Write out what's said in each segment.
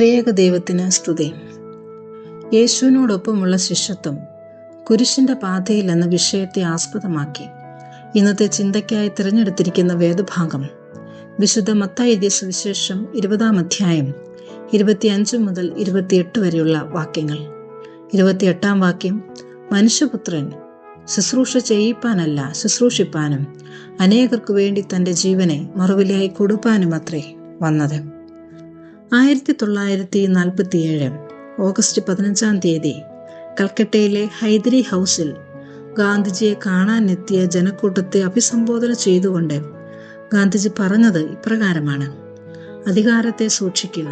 ത്രിയേക ദൈവത്തിന് സ്തുതി. യേശുവിനോടൊപ്പമുള്ള ശിഷ്യത്വം കുരിശിൻ്റെ പാതയിൽ എന്ന വിഷയത്തെ ആസ്പദമാക്കി ഇന്നത്തെ ചിന്തയ്ക്കായി തിരഞ്ഞെടുത്തിരിക്കുന്ന വേദഭാഗം വിശുദ്ധ മത്തായി എഴുതിയ സുവിശേഷം 20-ാം അധ്യായം 25 മുതൽ 28 വരെയുള്ള വാക്യങ്ങൾ. 28-ാം വാക്യം: മനുഷ്യപുത്രൻ ശുശ്രൂഷ ചെയ്യിപ്പാനല്ല, ശുശ്രൂഷിപ്പാനും അനേകർക്കു വേണ്ടി തൻ്റെ ജീവനെ മറുവിലയായി കൊടുപ്പാനുമത്രേ വന്നത്. 1947 ഓഗസ്റ്റ് 15-ാം തീയതി കൽക്കട്ടയിലെ ഹൈദരി ഹൗസിൽ ഗാന്ധിജിയെ കാണാനെത്തിയ ജനക്കൂട്ടത്തെ അഭിസംബോധന ചെയ്തുകൊണ്ട് ഗാന്ധിജി പറഞ്ഞത് ഇപ്രകാരമാണ്: അധികാരത്തെ സൂക്ഷിക്കുക.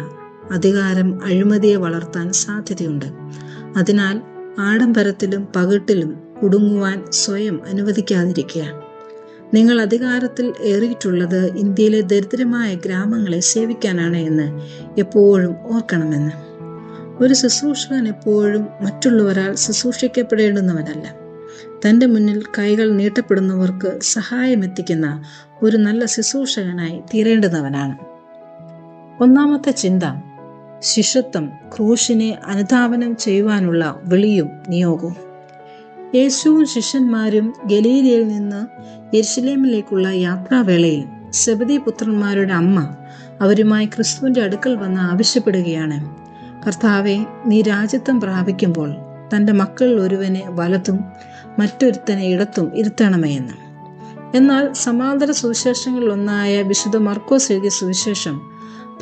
അധികാരം അഴിമതിയെ വളർത്താൻ സാധ്യതയുണ്ട്. അതിനാൽ ആഡംബരത്തിലും പകിട്ടിലും കുടുങ്ങുവാൻ സ്വയം അനുവദിക്കാതിരിക്കുക. നിങ്ങൾ അധികാരത്തിൽ ഏറിയിട്ടുള്ളത് ഇന്ത്യയിലെ ദരിദ്രമായ ഗ്രാമങ്ങളെ സേവിക്കാനാണ് എന്ന് എപ്പോഴും ഓർക്കണമെന്ന്. ഒരു ശുശ്രൂഷകൻ എപ്പോഴും മറ്റുള്ളവരാൽ ശുശ്രൂഷിക്കപ്പെടേണ്ടുന്നവനല്ല, തൻ്റെ മുന്നിൽ കൈകൾ നീട്ടപ്പെടുന്നവർക്ക് സഹായമെത്തിക്കുന്ന ഒരു നല്ല ശുശ്രൂഷകനായി തീരേണ്ടുന്നവനാണ്. ഒന്നാമത്തെ ചിന്ത: ശിഷ്യത്വം ക്രൂശിനെ അനുധാവനം ചെയ്യുവാനുള്ള വിളിയും നിയോഗവും. യേശുവും ശിഷ്യന്മാരും ഗലീലയിൽ നിന്ന് യെരുശലേമിലേക്കുള്ള യാത്രാവേളയിൽ സെബദി പുത്രന്മാരുടെ അമ്മ അവരുമായി ക്രിസ്തുവിൻ്റെ അടുക്കൽ വന്ന് ആവശ്യപ്പെടുകയാണ്: കർത്താവെ, നീ രാജ്യത്വം പ്രാപിക്കുമ്പോൾ തൻ്റെ മക്കളിൽ ഒരുവനെ വലത്തും മറ്റൊരുത്തനെ ഇടത്തും ഇരുത്തണമേ എന്ന്. എന്നാൽ സമാന്തര സുവിശേഷങ്ങളിലൊന്നായ വിശുദ്ധ മർക്കോസ് എഴുതിയ സുവിശേഷം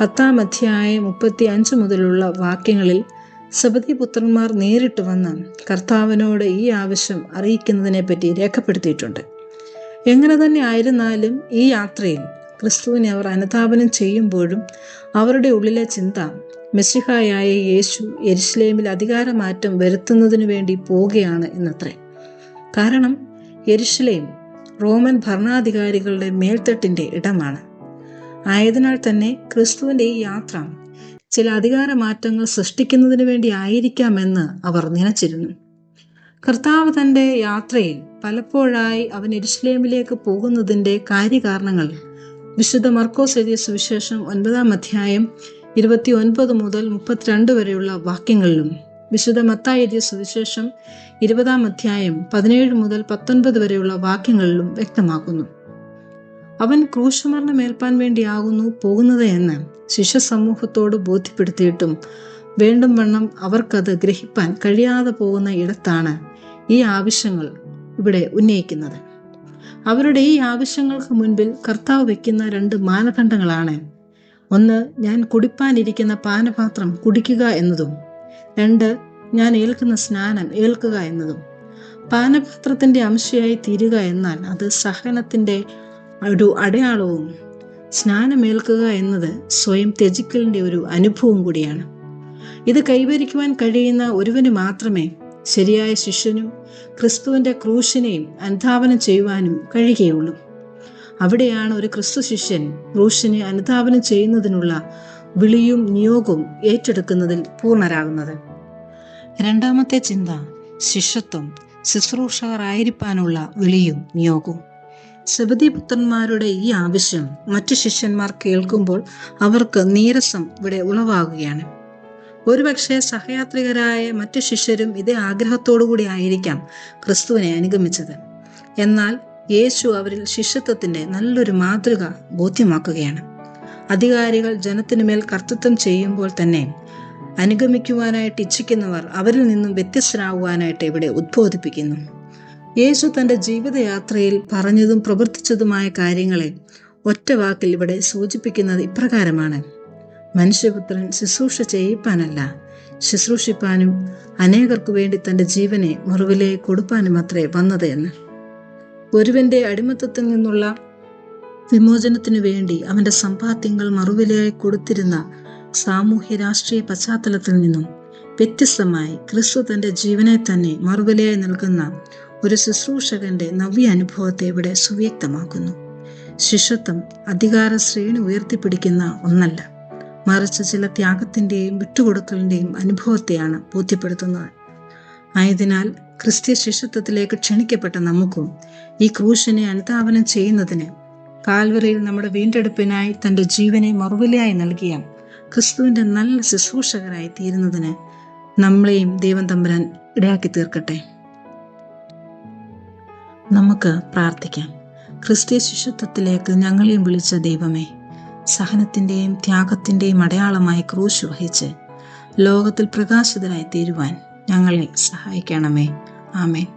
10-ാം അധ്യായം 35 മുതലുള്ള വാക്യങ്ങളിൽ സെബദി പുത്രന്മാർ നേരിട്ട് വന്ന് കർത്താവിനോട് ഈ ആവശ്യം അറിയിക്കുന്നതിനെപ്പറ്റി രേഖപ്പെടുത്തിയിട്ടുണ്ട്. എങ്ങനെ തന്നെ ആയിരുന്നാലും ഈ യാത്രയിൽ ക്രിസ്തുവിനെ അവർ അനുധാപനം ചെയ്യുമ്പോഴും അവരുടെ ഉള്ളിലെ ചിന്ത മെസ്സിഹായായ യേശു യെരുശലേമിൽ അധികാരമാറ്റം വരുത്തുന്നതിനു വേണ്ടി പോവുകയാണ് എന്നത്രേ. കാരണം യെരുശലേം റോമൻ ഭരണാധികാരികളുടെ മേൽത്തട്ടിൻ്റെ ഇടമാണ്. ആയതിനാൽ തന്നെ ക്രിസ്തുവിൻ്റെ ഈ യാത്ര ചില അധികാരമാറ്റങ്ങൾ സൃഷ്ടിക്കുന്നതിന് വേണ്ടി ആയിരിക്കാമെന്ന് അവർ നനച്ചിരുന്നു. കർത്താവ് തൻ്റെ യാത്രയിൽ പലപ്പോഴായി അവൻ യെരുശലേമിലേക്ക് പോകുന്നതിൻ്റെ കാര്യകാരണങ്ങൾ വിശുദ്ധ മർക്കോസ് എഴുതിയ സുവിശേഷം 9-ാം അധ്യായം 29 മുതൽ 32 വരെയുള്ള വാക്യങ്ങളിലും വിശുദ്ധ മത്തായി എഴുതിയ സുവിശേഷം 20-ാം അധ്യായം 17 മുതൽ 19 വരെയുള്ള വാക്യങ്ങളിലും വ്യക്തമാക്കുന്നു. അവൻ ക്രൂശമരണമേൽപ്പാൻ വേണ്ടിയാകുന്നു പോകുന്നത് എന്ന് ശിഷ്യ സമൂഹത്തോട് ബോധ്യപ്പെടുത്തിയിട്ടും വേണ്ടും വണ്ണം അവർക്കത് ഗ്രഹിപ്പാൻ കഴിയാതെ പോകുന്ന ഇടത്താണ് ഈ ആവശ്യങ്ങൾ ഇവിടെ ഉന്നയിക്കുന്നത്. അവരുടെ ഈ ആവശ്യങ്ങൾക്ക് മുൻപിൽ കർത്താവ് വയ്ക്കുന്ന 2 മാനദണ്ഡങ്ങളാണ്: ഒന്ന്, ഞാൻ കുടിപ്പാനിരിക്കുന്ന പാനപാത്രം കുടിക്കുക എന്നതും; 2, ഞാൻ ഏൽക്കുന്ന സ്നാനം ഏൽക്കുക എന്നതും. പാനപാത്രത്തിൻ്റെ അംശയായി തീരുക എന്നാൽ അത് സഹനത്തിൻ്റെ ഒരു അടയാളവും സ്നാനമേൽക്കുക എന്നത് സ്വയം ത്യജിക്കലിൻ്റെ ഒരു അനുഭവം കൂടിയാണ്. ഇത് കൈവരിക്കുവാൻ കഴിയുന്ന ഒരുവന് മാത്രമേ ശരിയായ ശിഷ്യനും ക്രിസ്തുവിൻ്റെ ക്രൂശിനെയും അനുധാവനം ചെയ്യുവാനും കഴിയുകയുള്ളൂ. അവിടെയാണ് ഒരു ക്രിസ്തു ശിഷ്യൻ ക്രൂശിനെ അനുധാവനം ചെയ്യുന്നതിനുള്ള വിളിയും നിയോഗവും ഏറ്റെടുക്കുന്നതിൽ പൂർണ്ണരാകുന്നത്. രണ്ടാമത്തെ ചിന്ത: ശിഷ്യത്വം ശുശ്രൂഷകരായിരിക്കാനുള്ള വിളിയും നിയോഗവും. സെബദി പുത്രന്മാരുടെ ഈ ആവശ്യം മറ്റു ശിഷ്യന്മാർ കേൾക്കുമ്പോൾ അവർക്ക് നീരസം ഇവിടെ ഉളവാകുകയാണ്. ഒരുപക്ഷെ സഹയാത്രികരായ മറ്റു ശിഷ്യരും ഇതേ ആഗ്രഹത്തോടുകൂടി ആയിരിക്കാം ക്രിസ്തുവിനെ അനുഗമിച്ചത്. എന്നാൽ യേശു അവരിൽ ശിഷ്യത്വത്തിൻ്റെ നല്ലൊരു മാതൃക ബോധ്യമാക്കുകയാണ്. അധികാരികൾ ജനത്തിനുമേൽ കർത്തൃത്വം ചെയ്യുമ്പോൾ തന്നെ അനുഗമിക്കുവാനായിട്ട് ഇച്ഛിക്കുന്നവർ അവരിൽ നിന്നും വ്യത്യസ്തരാകുവാനായിട്ട് ഇവിടെ ഉദ്ബോധിപ്പിക്കുന്നു. യേശു തൻ്റെ ജീവിതയാത്രയിൽ പറഞ്ഞതും പ്രവർത്തിച്ചതുമായ കാര്യങ്ങളെ ഒറ്റ വാക്കിൽ ഇവിടെ സൂചിപ്പിക്കുന്നത് ഇപ്രകാരമാണ്: മനുഷ്യപുത്രൻ ശുശ്രൂഷ ചെയ്യിപ്പാനല്ല, ശുശ്രൂഷിപ്പാനും അനേകർക്കു വേണ്ടി തൻ്റെ ജീവനെ മറുവിലയായി കൊടുപ്പാനും അത്രേ വന്നത് എന്ന്. ഒരുവന്റെ അടിമത്തത്തിൽ നിന്നുള്ള വിമോചനത്തിനു വേണ്ടി അവൻ്റെ സമ്പാദ്യങ്ങൾ മറുവിലയായി കൊടുത്തിരുന്ന സാമൂഹ്യ രാഷ്ട്രീയ പശ്ചാത്തലത്തിൽ നിന്നും വ്യത്യസ്തമായി ക്രിസ്തു തൻ്റെ ജീവനെ തന്നെ മറുവിലയായി നൽകുന്ന ഒരു ശുശ്രൂഷകന്റെ നവ്യ അനുഭവത്തെ ഇവിടെ സുവ്യക്തമാക്കുന്നു. ശിഷ്യത്വം അധികാര ശ്രേണി ഉയർത്തിപ്പിടിക്കുന്ന ഒന്നല്ല, മറിച്ച് ചില ത്യാഗത്തിൻ്റെയും വിട്ടുകൊടുക്കലിൻ്റെയും അനുഭവത്തെയാണ് ബോധ്യപ്പെടുത്തുന്നത്. ആയതിനാൽ ക്രിസ്ത്യ ശിഷ്യത്വത്തിലേക്ക് ക്ഷണിക്കപ്പെട്ട നമുക്കും ഈ ക്രൂശിനെ അനുധാവനം ചെയ്യുന്നതിന് കാൽവറിയിൽ നമ്മുടെ വീണ്ടെടുപ്പിനായി തൻ്റെ ജീവനെ മറുവിലയായി നൽകിയ ക്രിസ്തുവിൻ്റെ നല്ല ശുശ്രൂഷകരായി തീരുന്നതിന് നമ്മളെയും ദൈവം തമ്പുരാൻ ഇടയാക്കി തീർക്കട്ടെ. നമുക്ക് പ്രാർത്ഥിക്കാം. ക്രിസ്തീയ ശിഷ്യത്വത്തിലേക്ക് ഞങ്ങളെയും വിളിച്ച ദൈവമേ, സഹനത്തിൻ്റെയും ത്യാഗത്തിൻ്റെയും അടയാളമായി ക്രൂശ് വഹിച്ച് ലോകത്തിൽ പ്രകാശിതരായി തീരുവാൻ ഞങ്ങളെ സഹായിക്കണമേ. ആമേൻ.